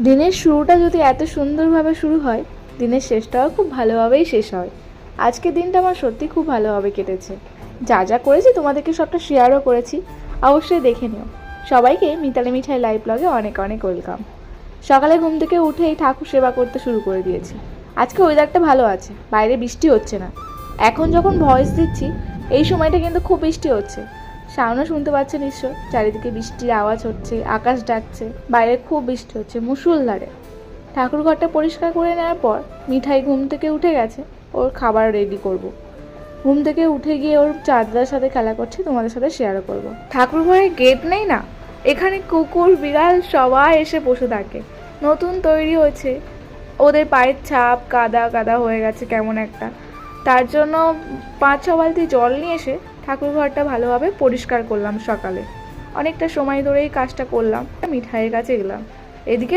দিনের শুরুটা যদি এত সুন্দরভাবে শুরু হয়, দিনের শেষটাও খুব ভালোভাবেই শেষ হয়। আজকের দিনটা আমার সত্যি খুব ভালোভাবে কেটেছে। যা যা করেছি তোমাদেরকে সবটা শেয়ারও করেছি, অবশ্যই দেখে নিও। সবাইকে মিতালি মিঠাই লাইভ ব্লগে অনেক অনেক ওয়েলকাম। সকালে ঘুম থেকে উঠেই ঠাকুর সেবা করতে শুরু করে দিয়েছি। আজকে ওয়েদারটা ভালো আছে, বাইরে বৃষ্টি হচ্ছে না। এখন যখন ভয়েস দিচ্ছি এই সময়টা কিন্তু খুব বৃষ্টি হচ্ছে। সাউন্ডও শুনতে পাচ্ছে নিশ্চয়, চারিদিকে বৃষ্টির আওয়াজ হচ্ছে, আকাশ ডাকছে, বাইরে খুব বৃষ্টি হচ্ছে মুষলধারে। ঠাকুর ঘরটা পরিষ্কার করে নেওয়ার পর মিঠাই ঘুম থেকে উঠে গেছে, ওর খাবার রেডি করব। ঘুম থেকে উঠে গিয়ে ওর চাঁদার সাথে খেলা করছে, তোমাদের সাথে শেয়ারও করব। ঠাকুর ঘরে গেট নেই না, এখানে কুকুর বিড়াল সবাই এসে বসে থাকে। নতুন তৈরি হয়েছে, ওদের পায়ের ছাপ কাদা কাদা হয়ে গেছে কেমন একটা। তার জন্য 5-6 বালতি জল নিয়ে এসে ঠাকুর ঘরটা ভালোভাবে পরিষ্কার করলাম সকালে। অনেকটা সময় ধরেই কাজটা করলাম, মিঠাইয়ের কাছে গেলাম। এদিকে